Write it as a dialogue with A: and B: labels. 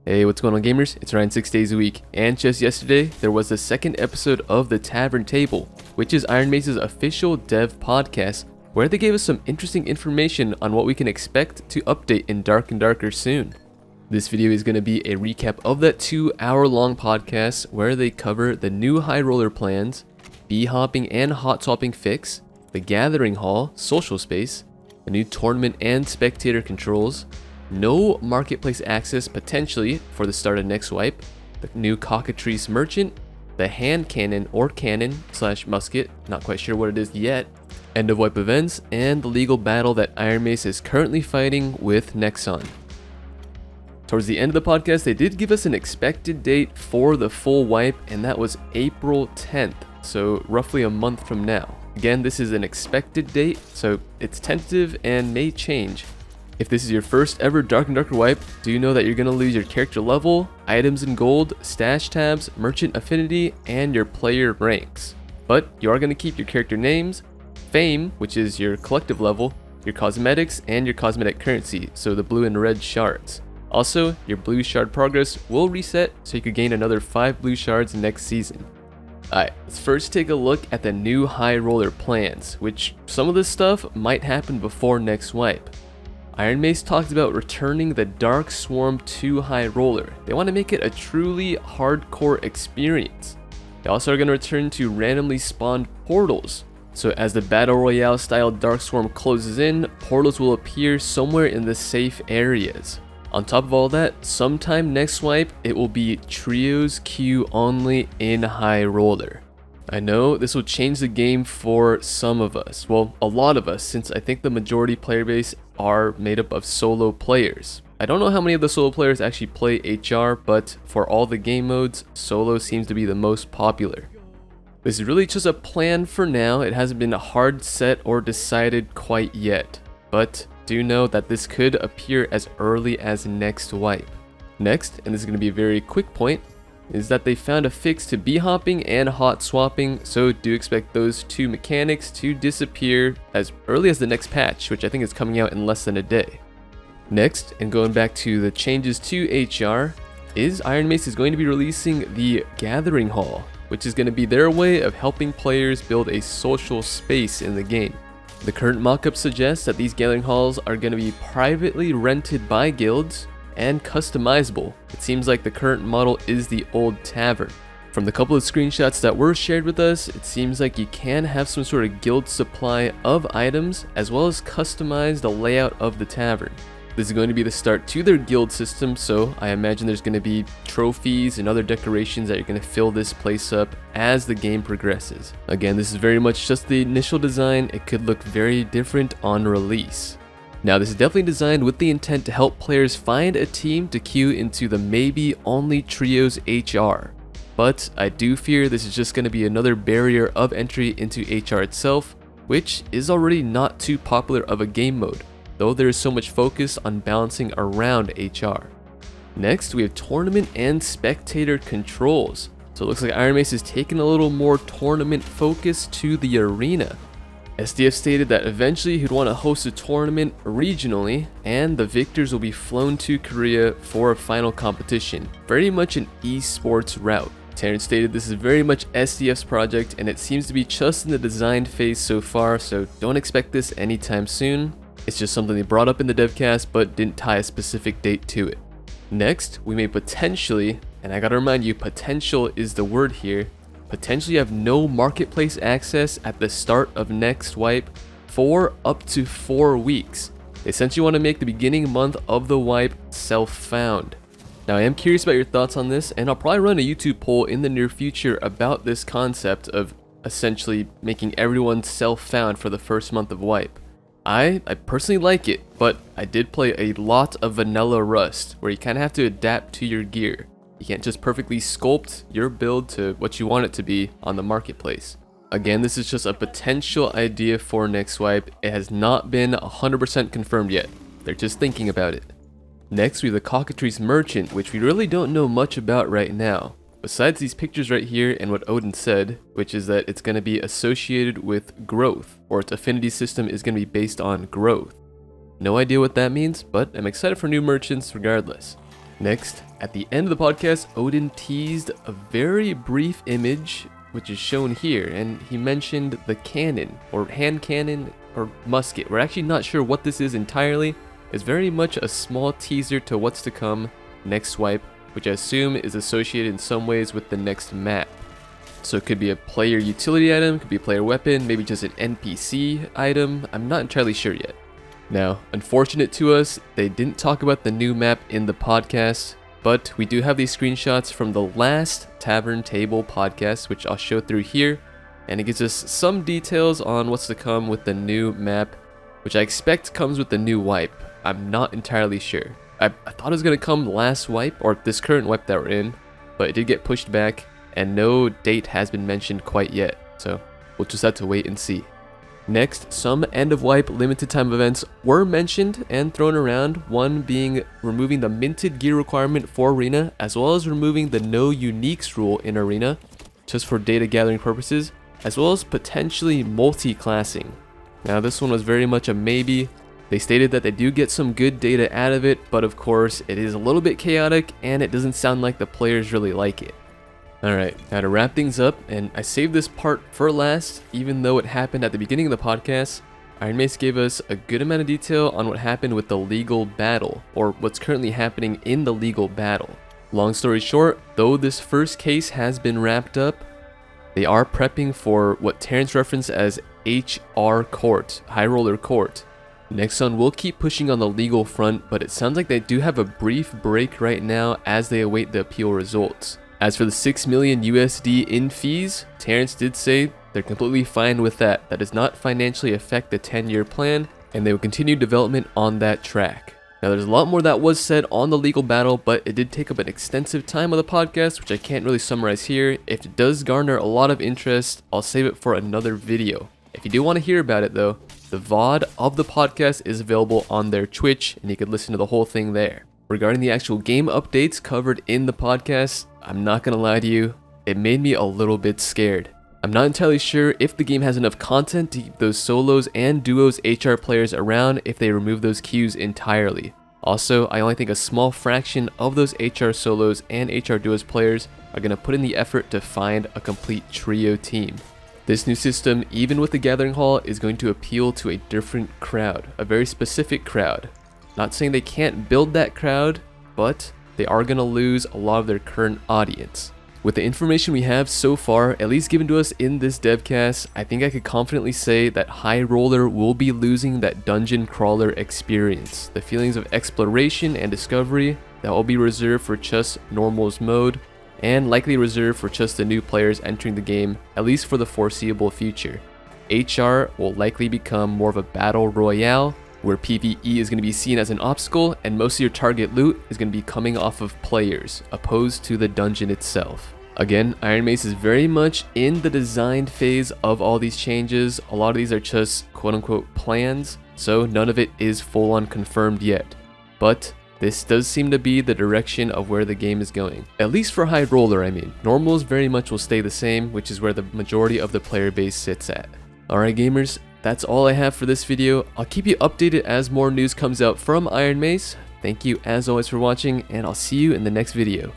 A: Hey, what's going on gamers? It's Ryan 6 days a week, and just yesterday, there was the second episode of the Tavern Table, which is Ironmace's official dev podcast, where they gave us some interesting information on what we can expect to update in Dark and Darker soon. This video is going to be a recap of that 2-hour-long podcast where they cover the new high roller plans, bee-hopping and hot-swapping fix, the Gathering Hall, social space, the new tournament and spectator controls, no marketplace access potentially for the start of next wipe, the new Cockatrice merchant, the hand cannon or cannon / musket, not quite sure what it is yet, end of wipe events, and the legal battle that Ironmace is currently fighting with Nexon. Towards the end of the podcast, they did give us an expected date for the full wipe, and that was April 10th, so roughly a month from now. Again, this is an expected date, so it's tentative and may change. If this is your first ever Dark and Darker wipe, do know that you're going to lose your character level, items in gold, stash tabs, merchant affinity, and your player ranks. But you are going to keep your character names, fame, which is your collective level, your cosmetics, and your cosmetic currency, so the blue and red shards. Also, your blue shard progress will reset, so you could gain another 5 blue shards next season. Alright, let's first take a look at the new high roller plans, which some of this stuff might happen before next wipe. Ironmace talked about returning the Dark Swarm 2 high roller. They want to make it a truly hardcore experience. They also are going to return to randomly spawned portals. So as the Battle Royale style Dark Swarm closes in, portals will appear somewhere in the safe areas. On top of all that, sometime next wipe, it will be trios queue only in high roller. I know this will change the game for some of us, well, a lot of us, since I think the majority player base are made up of solo players. I don't know how many of the solo players actually play HR, but for all the game modes, solo seems to be the most popular. This is really just a plan for now. It hasn't been hard set or decided quite yet, but do know that this could appear as early as next wipe. Next, and this is going to be a very quick point, is that they found a fix to bee-hopping and hot swapping, so do expect those two mechanics to disappear as early as the next patch, which I think is coming out in less than a day. Next, and going back to the changes to HR, is Ironmace is going to be releasing the Gathering Hall, which is going to be their way of helping players build a social space in the game. The current mockup suggests that these Gathering Halls are going to be privately rented by guilds and customizable. It seems like the current model is the old tavern. From the couple of screenshots that were shared with us, it seems like you can have some sort of guild supply of items as well as customize the layout of the tavern. This is going to be the start to their guild system, so I imagine there's going to be trophies and other decorations that are going to fill this place up as the game progresses. Again, this is very much just the initial design. It could look very different on release. Now, this is definitely designed with the intent to help players find a team to queue into the maybe only trios HR. But I do fear this is just going to be another barrier of entry into HR itself, which is already not too popular of a game mode, though there is so much focus on balancing around HR. Next, we have tournament and spectator controls. So it looks like Ironmace is taking a little more tournament focus to the arena. SDF stated that eventually he'd want to host a tournament regionally, and the victors will be flown to Korea for a final competition. Very much an esports route. Terrence stated this is very much SDF's project, and it seems to be just in the design phase so far, so don't expect this anytime soon. It's just something they brought up in the devcast, but didn't tie a specific date to it. Next, we may potentially, and I gotta remind you, potential is the word here, potentially have no marketplace access at the start of next wipe for up to 4 weeks. They essentially want to make the beginning month of the wipe self-found. Now, I am curious about your thoughts on this, and I'll probably run a YouTube poll in the near future about this concept of essentially making everyone self-found for the first month of wipe. I personally like it, but I did play a lot of vanilla Rust, where you kind of have to adapt to your gear. You can't just perfectly sculpt your build to what you want it to be on the marketplace. Again, this is just a potential idea for next wipe. It has not been 100% confirmed yet. They're just thinking about it. Next, we have the Cockatrice merchant, which we really don't know much about right now. Besides these pictures right here and what Odin said, which is that it's going to be associated with growth, or its affinity system is going to be based on growth. No idea what that means, but I'm excited for new merchants regardless. Next, at the end of the podcast, Odin teased a very brief image, which is shown here, and he mentioned the cannon, or hand cannon, or musket. We're actually not sure what this is entirely. It's very much a small teaser to what's to come next swipe, which I assume is associated in some ways with the next map. So it could be a player utility item, could be a player weapon, maybe just an NPC item. I'm not entirely sure yet. Now, unfortunate to us, they didn't talk about the new map in the podcast, but we do have these screenshots from the last Tavern Table podcast, which I'll show through here, and it gives us some details on what's to come with the new map, which I expect comes with the new wipe. I'm not entirely sure. I thought it was going to come last wipe, or this current wipe that we're in, but it did get pushed back, and no date has been mentioned quite yet, so we'll just have to wait and see. Next, some end of wipe limited time events were mentioned and thrown around, one being removing the minted gear requirement for Arena, as well as removing the no uniques rule in Arena, just for data gathering purposes, as well as potentially multi-classing. Now this one was very much a maybe. They stated that they do get some good data out of it, but of course it is a little bit chaotic and it doesn't sound like the players really like it. Alright, now to wrap things up, and I saved this part for last, even though it happened at the beginning of the podcast, Ironmace gave us a good amount of detail on what happened with the legal battle, or what's currently happening in the legal battle. Long story short, though this first case has been wrapped up, they are prepping for what Terrence referenced as HR Court, High Roller Court. Nexon will keep pushing on the legal front, but it sounds like they do have a brief break right now as they await the appeal results. As for the 6 million USD in fees, Terrence did say they're completely fine with that. That does not financially affect the 10-year plan, and they will continue development on that track. Now there's a lot more that was said on the legal battle, but it did take up an extensive time of the podcast, which I can't really summarize here. If it does garner a lot of interest, I'll save it for another video. If you do want to hear about it though, the VOD of the podcast is available on their Twitch, and you could listen to the whole thing there. Regarding the actual game updates covered in the podcast, I'm not gonna lie to you, it made me a little bit scared. I'm not entirely sure if the game has enough content to keep those solos and duos HR players around if they remove those queues entirely. Also, I only think a small fraction of those HR solos and HR duos players are gonna put in the effort to find a complete trio team. This new system, even with the Gathering Hall, is going to appeal to a different crowd, a very specific crowd. Not saying they can't build that crowd, but they are going to lose a lot of their current audience. With the information we have so far, at least given to us in this devcast, I think I could confidently say that High Roller will be losing that dungeon crawler experience. The feelings of exploration and discovery that will be reserved for just Normals mode, and likely reserved for just the new players entering the game, at least for the foreseeable future. HR will likely become more of a battle royale, where PvE is going to be seen as an obstacle and most of your target loot is going to be coming off of players, opposed to the dungeon itself. Again, Ironmace is very much in the design phase of all these changes. A lot of these are just quote-unquote plans, so none of it is full-on confirmed yet. But this does seem to be the direction of where the game is going. At least for High Roller, I mean. Normals very much will stay the same, which is where the majority of the player base sits at. Alright gamers, that's all I have for this video. I'll keep you updated as more news comes out from Ironmace. Thank you as always for watching, and I'll see you in the next video.